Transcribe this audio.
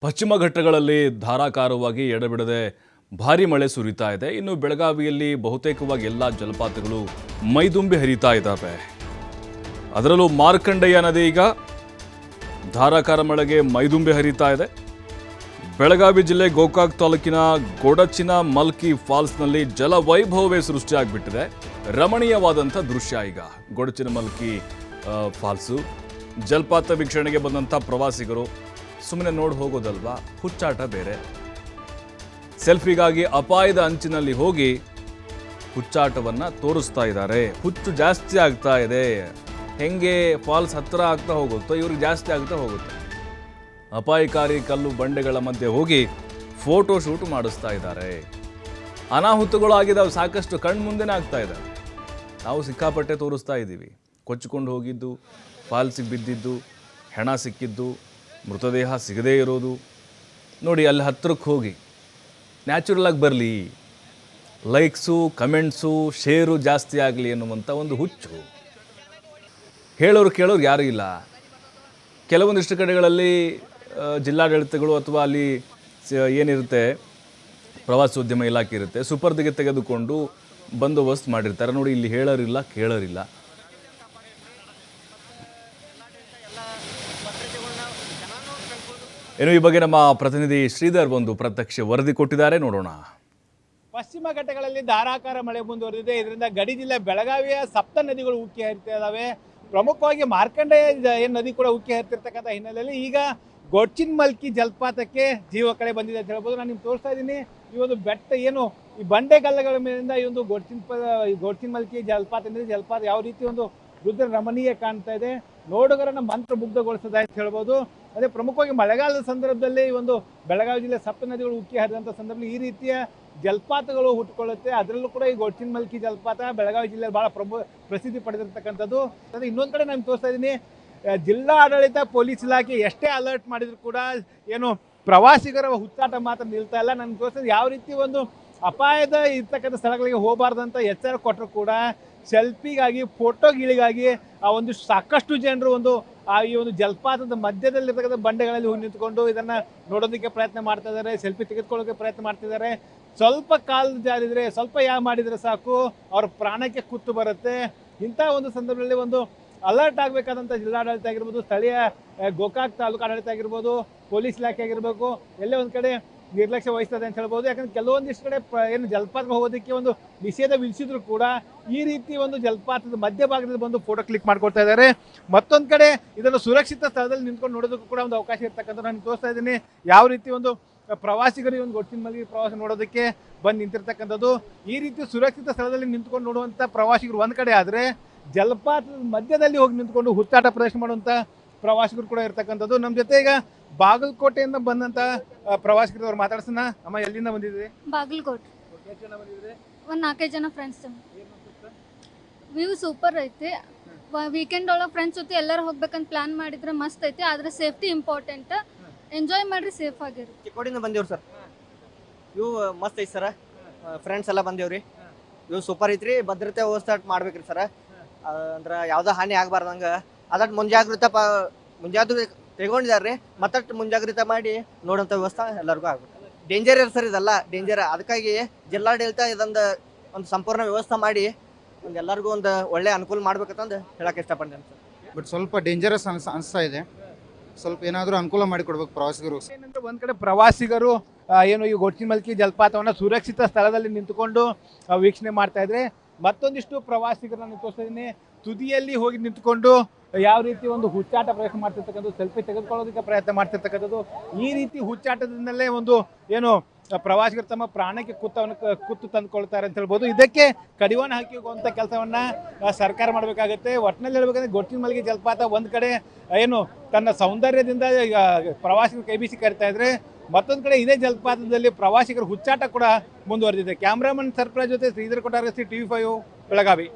ಪಶ್ಚಿಮ ಘಟ್ಟಗಳಲ್ಲಿ ಧಾರಾಕಾರವಾಗಿ ಎಡಬಿಡದೆ ಭಾರಿ ಮಳೆ ಸುರಿತಾ ಇದೆ. ಇನ್ನು ಬೆಳಗಾವಿಯಲ್ಲಿ ಬಹುತೇಕವಾಗಿ ಎಲ್ಲ ಜಲಪಾತಗಳು ಮೈದುಂಬಿ ಹರಿತಾ ಇದ್ದಾವೆ. ಅದರಲ್ಲೂ ಮಾರ್ಕಂಡೆಯ ನದಿ ಈಗ ಧಾರಾಕಾರ ಮಳೆಗೆ ಮೈದುಂಬಿ ಹರಿತಾ ಇದೆ. ಬೆಳಗಾವಿ ಜಿಲ್ಲೆ ಗೋಕಾಕ್ ತಾಲೂಕಿನ ಗೊಡಚಿನ ಮಲ್ಕಿ ಫಾಲ್ಸ್ನಲ್ಲಿ ಜಲವೈಭವವೇ ಸೃಷ್ಟಿಯಾಗಿಬಿಟ್ಟಿದೆ. ರಮಣೀಯವಾದಂಥ ದೃಶ್ಯ ಈಗ ಗೊಡಚಿನ ಮಲ್ಕಿ ಫಾಲ್ಸು. ಜಲಪಾತ ವೀಕ್ಷಣೆಗೆ ಬಂದಂಥ ಪ್ರವಾಸಿಗರು ಸುಮ್ಮನೆ ನೋಡಿ ಹೋಗೋದಲ್ವಾ, ಹುಚ್ಚಾಟ ಬೇರೆ. ಸೆಲ್ಫಿಗಾಗಿ ಅಪಾಯದ ಅಂಚಿನಲ್ಲಿ ಹೋಗಿ ಹುಚ್ಚಾಟವನ್ನು ತೋರಿಸ್ತಾ ಇದ್ದಾರೆ. ಹುಚ್ಚು ಜಾಸ್ತಿ ಆಗ್ತಾ ಇದೆ. ಹೆಂಗೆ ಫಾಲ್ಸ್ ಹತ್ತಿರ ಆಗ್ತಾ ಹೋಗುತ್ತೋ ಇವ್ರಿಗೆ ಜಾಸ್ತಿ ಆಗ್ತಾ ಹೋಗುತ್ತೆ. ಅಪಾಯಕಾರಿ ಕಲ್ಲು ಬಂಡೆಗಳ ಮಧ್ಯೆ ಹೋಗಿ ಫೋಟೋ ಶೂಟ್ ಮಾಡಿಸ್ತಾ ಇದ್ದಾರೆ. ಅನಾಹುತಗಳು ಆಗಿದ್ದಾವೆ, ಸಾಕಷ್ಟು ಕಣ್ಮುಂದೆನೇ ಆಗ್ತಾ ಇದ್ದಾವೆ. ನಾವು ಸಿಕ್ಕಾಪಟ್ಟೆ ತೋರಿಸ್ತಾ ಇದ್ದೀವಿ. ಕೊಚ್ಚಿಕೊಂಡು ಹೋಗಿದ್ದು, ಫಾಲ್ಸಿಗೆ ಬಿದ್ದಿದ್ದು, ಹೆಣ ಸಿಕ್ಕಿದ್ದು, ಮೃತದೇಹ ಸಿಗದೇ ಇರೋದು ನೋಡಿ. ಅಲ್ಲಿ ಹತ್ತಿರಕ್ಕೆ ಹೋಗಿ ನ್ಯಾಚುರಲಾಗಿ ಬರಲಿ, ಲೈಕ್ಸು, ಕಮೆಂಟ್ಸು, ಶೇರು ಜಾಸ್ತಿ ಆಗಲಿ ಅನ್ನುವಂಥ ಒಂದು ಹುಚ್ಚು. ಹೇಳೋರು ಕೇಳೋರು ಯಾರೂ ಇಲ್ಲ. ಕೆಲವೊಂದಿಷ್ಟು ಕಡೆಗಳಲ್ಲಿ ಜಿಲ್ಲಾಡಳಿತಗಳು ಅಥವಾ ಅಲ್ಲಿ ಏನಿರುತ್ತೆ ಪ್ರವಾಸೋದ್ಯಮ ಇಲಾಖೆ ಇರುತ್ತೆ, ಸುಪರ್ದಿಗೆ ತೆಗೆದುಕೊಂಡು ಬಂದೋಬಸ್ತ್ ಮಾಡಿರ್ತಾರೆ. ನೋಡಿ, ಇಲ್ಲಿ ಹೇಳೋರಿಲ್ಲ, ಕೇಳೋರಿಲ್ಲ. ಇನ್ನು ಈ ಬಗ್ಗೆ ನಮ್ಮ ಪ್ರತಿನಿಧಿ ಶ್ರೀಧರ್ ಒಂದು ಪ್ರತ್ಯಕ್ಷ ವರದಿ ಕೊಟ್ಟಿದ್ದಾರೆ, ನೋಡೋಣ. ಪಶ್ಚಿಮ ಘಟ್ಟಗಳಲ್ಲಿ ಧಾರಾಕಾರ ಮಳೆ ಮುಂದುವರೆದಿದೆ. ಇದರಿಂದ ಗಡಿ ಜಿಲ್ಲೆ ಬೆಳಗಾವಿಯ ಸಪ್ತ ನದಿಗಳು ಉಕ್ಕಿ ಹರಿತಾ ಇದ್ದಾವೆ. ಪ್ರಮುಖವಾಗಿ ಮಾರ್ಕಂಡೆಯ ನದಿ ಕೂಡ ಉಕ್ಕಿ ಹರಿತಿರ್ತಕ್ಕಂಥ ಹಿನ್ನೆಲೆಯಲ್ಲಿ ಈಗ ಗೊಡಚಿನ ಮಲ್ಕಿ ಜಲಪಾತಕ್ಕೆ ಜೀವ ಕಳೆ ಬಂದಿದೆ ಅಂತ ಹೇಳ್ಬೋದು. ನಾನು ನಿಮ್ಗೆ ತೋರಿಸ್ತಾ ಇದ್ದೀನಿ. ಈ ಒಂದು ಬೆಟ್ಟ ಏನು ಈ ಬಂಡೆಗಲ್ಲಗಳ ಮೇಲಿಂದ ಈ ಒಂದು ಗೊಡಚಿನ ಮಲ್ಕಿ ಜಲಪಾತ ಯಾವ ರೀತಿ ಒಂದು ರುದ್ರ ರಮಣೀಯ ಕಾಣ್ತಾ ಇದೆ, ನೋಡುಗರನ್ನ ಮಂತ್ರ ಮುಗ್ಧಗೊಳಿಸದ ಅಂತ ಹೇಳ್ಬೋದು. ಅದೇ ಪ್ರಮುಖವಾಗಿ ಮಳೆಗಾಲದ ಸಂದರ್ಭದಲ್ಲಿ ಈ ಒಂದು ಬೆಳಗಾವಿ ಜಿಲ್ಲೆ ಸಪ್ತ ನದಿಗಳು ಉಕ್ಕಿ ಹರಿದಂಥ ಸಂದರ್ಭದಲ್ಲಿ ಈ ರೀತಿಯ ಜಲಪಾತಗಳು ಹುಟ್ಟುಕೊಳ್ಳುತ್ತೆ. ಅದರಲ್ಲೂ ಕೂಡ ಈ ಗೊಡಚಿನ ಮಲ್ಕಿ ಜಲಪಾತ ಬೆಳಗಾವಿ ಜಿಲ್ಲೆಯಲ್ಲಿ ಬಹಳ ಪ್ರಸಿದ್ಧಿ ಪಡೆದಿರ್ತಕ್ಕಂಥದ್ದು. ಅದೇ ಇನ್ನೊಂದು ಕಡೆ ನಾನು ತೋರಿಸ್ತಾ ಇದ್ದೀನಿ, ಜಿಲ್ಲಾ ಆಡಳಿತ ಪೊಲೀಸ್ ಇಲಾಖೆ ಎಷ್ಟೇ ಅಲರ್ಟ್ ಮಾಡಿದ್ರು ಕೂಡ ಏನು ಪ್ರವಾಸಿಗರ ಹುಚ್ಚಾಟ ಮಾತ್ರ ನಿಲ್ತಾ ಇಲ್ಲ. ನಾನು ತೋರಿಸಿದ ಯಾವ ರೀತಿ ಒಂದು ಅಪಾಯದ ಇರ್ತಕ್ಕಂಥ ಸ್ಥಳಗಳಿಗೆ ಹೋಗಬಾರ್ದಂತ ಎಚ್ಚರ ಕೊಟ್ಟರು ಕೂಡ ಸೆಲ್ಫಿಗಾಗಿ, ಫೋಟೋಗಳಿಗಾಗಿ ಆ ಒಂದು ಸಾಕಷ್ಟು ಜನರು ಈ ಒಂದು ಜಲಪಾತದ ಮಧ್ಯದಲ್ಲಿರ್ತಕ್ಕಂಥ ಬಂಡೆಗಳಲ್ಲಿ ಹೋಗಿ ನಿಂತ್ಕೊಂಡು ಇದನ್ನ ನೋಡೋದಕ್ಕೆ ಪ್ರಯತ್ನ ಮಾಡ್ತಾ ಇದ್ದಾರೆ, ಸೆಲ್ಫಿ ತೆಗೆದುಕೊಳ್ಳೋಕೆ ಪ್ರಯತ್ನ ಮಾಡ್ತಿದ್ದಾರೆ. ಸ್ವಲ್ಪ ಕಾಲು ಜಾರಿದ್ರೆ, ಸ್ವಲ್ಪ ಮಾಡಿದ್ರೆ ಸಾಕು ಅವ್ರ ಪ್ರಾಣಕ್ಕೆ ಕುತ್ತು ಬರುತ್ತೆ. ಇಂಥ ಒಂದು ಸಂದರ್ಭದಲ್ಲಿ ಒಂದು ಅಲರ್ಟ್ ಆಗಬೇಕಾದಂಥ ಜಿಲ್ಲಾಡಳಿತ ಆಗಿರ್ಬೋದು, ಸ್ಥಳೀಯ ಗೋಕಾಕ್ ತಾಲೂಕು ಆಡಳಿತ ಆಗಿರ್ಬೋದು, ಪೊಲೀಸ್ ಇಲಾಖೆ ಆಗಿರ್ಬೇಕು, ಎಲ್ಲೇ ಒಂದು ಕಡೆ ನಿರ್ಲಕ್ಷ್ಯ ವಹಿಸ್ತದೆ ಅಂತ ಹೇಳ್ಬೋದು. ಯಾಕಂದ್ರೆ ಕೆಲವೊಂದಿಷ್ಟು ಕಡೆ ಏನು ಜಲಪಾತಕ್ಕೆ ಹೋಗೋದಕ್ಕೆ ಒಂದು ನಿಷೇಧ ವಿಧಿಸಿದ್ರು ಕೂಡ ಈ ರೀತಿ ಒಂದು ಜಲಪಾತದ ಮಧ್ಯಭಾಗದಲ್ಲಿ ಬಂದು ಫೋಟೋ ಕ್ಲಿಕ್ ಮಾಡ್ಕೊಳ್ತಾ ಇದ್ದಾರೆ. ಮತ್ತೊಂದು ಕಡೆ ಇದನ್ನು ಸುರಕ್ಷಿತ ಸ್ಥಳದಲ್ಲಿ ನಿಂತ್ಕೊಂಡು ನೋಡೋದಕ್ಕೂ ಕೂಡ ಒಂದು ಅವಕಾಶ ಇರ್ತಕ್ಕಂಥ ನಾನು ತೋರಿಸ್ತಾ ಇದ್ದೀನಿ. ಯಾವ ರೀತಿ ಒಂದು ಪ್ರವಾಸಿಗರು ಒಂದು ಗೊಡಚಿನ ಮಲ್ಕಿ ಪ್ರವಾಸ ನೋಡೋದಕ್ಕೆ ಬಂದು ನಿಂತಿರ್ತಕ್ಕಂಥದ್ದು. ಈ ರೀತಿ ಸುರಕ್ಷಿತ ಸ್ಥಳದಲ್ಲಿ ನಿಂತ್ಕೊಂಡು ನೋಡುವಂಥ ಪ್ರವಾಸಿಗರು ಒಂದು ಕಡೆ ಆದರೆ, ಜಲಪಾತದ ಮಧ್ಯದಲ್ಲಿ ಹೋಗಿ ನಿಂತ್ಕೊಂಡು ಹುಚ್ಚಾಟ ಪ್ರದರ್ಶನ ಮಾಡುವಂಥ ಪ್ರವಾಸಿಗರು ಕೂಡ ಇರ್ತಕ್ಕಂಥದ್ದು. ನಮ್ಮ ಜೊತೆ ಈಗ ಬಾಗಲಕೋಟೆಯಿಂದ ಬಂದಂತ ಪ್ರವಾಸಿಗರು ಅವ್ರು ಮಾತಾಡ್ಸೋಣ. ಅಮ್ಮ, ಎಲ್ಲಿಂದ ಬಂದಿದ್ರಿ? ಬಾಗಲಕೋಟೆ. ಒಂದು 4-5 ಜನ ಫ್ರೆಂಡ್ಸ್. ವ್ಯೂ ಸೂಪರ್ ಐತಿ. ವೀಕೆಂಡ್ ಒಳಗೆ ಫ್ರೆಂಡ್ಸ್ ಜೊತೆ ಎಲ್ಲರೂ ಹೋಗ್ಬೇಕಂತ ಪ್ಲಾನ್ ಮಾಡಿದ್ರೆ ಮಸ್ತ್ ಐತಿ. ಆದ್ರೆ ಸೇಫ್ಟಿ ಇಂಪಾರ್ಟೆಂಟ್. ಎಂಜಾಯ್ ಮಾಡ್ರಿ, ಸೇಫ್ ಆಗಿರಿ. ಚಿಕ್ಕೋಡಿಂದ ಬಂದೇವ್ರಿ ಸರ್. ವ್ಯೂ ಮಸ್ತ್ ಐತಿ ಸರ್. ಫ್ರೆಂಡ್ಸ್ ಎಲ್ಲ ಬಂದೇವ್ರಿ. ವ್ಯೂ ಸೂಪರ್ ಐತ್ರಿ. ಭದ್ರತೆ ವ್ಯವಸ್ಥೆ ಮಾಡ್ಬೇಕ್ರಿ ಸರ್. ಅಂದ್ರೆ ಯಾವ್ದೋ ಹಾನಿ ಆಗ್ಬಾರ್ದಂಗ ಅದಕ್ಕೆ ಮುಂಜಾಗ್ರತೆ ತೆಗೊಂಡಿದಾರ್ರಿ. ಮತ್ತಷ್ಟು ಮುಂಜಾಗ್ರತೆ ಮಾಡಿ ನೋಡೋಂಥ ವ್ಯವಸ್ಥೆ ಎಲ್ಲರಿಗೂ ಆಗ್ಬೇಕು. ಡೇಂಜರ್ ಸರ್, ಇದೆಲ್ಲ ಡೇಂಜರ್. ಅದಕ್ಕಾಗಿ ಜಿಲ್ಲಾಡಳಿತ ಒಂದು ಸಂಪೂರ್ಣ ವ್ಯವಸ್ಥೆ ಮಾಡಿ ಎಲ್ಲರಿಗೂ ಒಂದು ಒಳ್ಳೆ ಅನುಕೂಲ ಮಾಡ್ಬೇಕಂತಂದು ಹೇಳಕ್ಕೆ ಇಷ್ಟಪಡ್ತೇನೆ ಸರ್. ಬಟ್ ಸ್ವಲ್ಪ ಡೇಂಜರಸ್ ಅನಿಸ್ತಾ ಇದೆ. ಸ್ವಲ್ಪ ಏನಾದರೂ ಅನುಕೂಲ ಮಾಡಿಕೊಡ್ಬೇಕು ಪ್ರವಾಸಿಗರು. ಏನಂದ್ರೆ ಒಂದ್ ಕಡೆ ಪ್ರವಾಸಿಗರು ಏನು ಈ ಗೊಡಚಿನ ಮಲ್ಕಿ ಜಲಪಾತವನ್ನು ಸುರಕ್ಷಿತ ಸ್ಥಳದಲ್ಲಿ ನಿಂತುಕೊಂಡು ವೀಕ್ಷಣೆ ಮಾಡ್ತಾ ಇದ್ರೆ, ಮತ್ತೊಂದಿಷ್ಟು ಪ್ರವಾಸಿಗರನ್ನು ತೋರಿಸ್ತಾ ಇದ್ದೀನಿ. ತುದಿಯಲ್ಲಿ ಹೋಗಿ ನಿಂತ್ಕೊಂಡು ಯಾವ ರೀತಿ ಒಂದು ಹುಚ್ಚಾಟ ಪ್ರಯತ್ನ ಮಾಡ್ತಿರ್ತಕ್ಕಂಥದ್ದು, ಸೆಲ್ಫಿ ತೆಗೆದುಕೊಳ್ಳೋದಕ್ಕೆ ಪ್ರಯತ್ನ ಮಾಡ್ತಿರ್ತಕ್ಕಂಥದ್ದು. ಈ ರೀತಿ ಹುಚ್ಚಾಟದಿಂದಲೇ ಒಂದು ಏನು ಪ್ರವಾಸಿಗರು ತಮ್ಮ ಪ್ರಾಣಕ್ಕೆ ಕುತ್ತು ತಂದುಕೊಳ್ತಾರೆ ಅಂತ ಹೇಳ್ಬೋದು. ಇದಕ್ಕೆ ಕಡಿವಾಣ ಹಾಕಿರುವಂಥ ಕೆಲಸವನ್ನ ಸರ್ಕಾರ ಮಾಡಬೇಕಾಗುತ್ತೆ. ಒಟ್ಟಿನಲ್ಲಿ ಹೇಳ್ಬೇಕಂದ್ರೆ ಗೊಡಚಿನ ಮಲ್ಕಿ ಜಲಪಾತ ಒಂದ್ ಕಡೆ ಏನು ತನ್ನ ಸೌಂದರ್ಯದಿಂದ ಪ್ರವಾಸಿಗರು ಕೈ ಬೀಸಿ ಕರಿತಾ ಇದ್ರೆ, ಮತ್ತೊಂದು ಕಡೆ ಇದೇ ಜಲಪಾತದಲ್ಲಿ ಪ್ರವಾಸಿಗರ ಹುಚ್ಚಾಟ ಕೂಡ ಮುಂದುವರೆದಿದೆ. ಕ್ಯಾಮ್ರಾಮನ್ ಸರ್ಪ್ರೈಸ್ ಜೊತೆ ಶ್ರೀಧರ್ ಕೊಟ್ಟಾರಸ್ತಿ, TV5 ಬೆಳಗಾವಿ.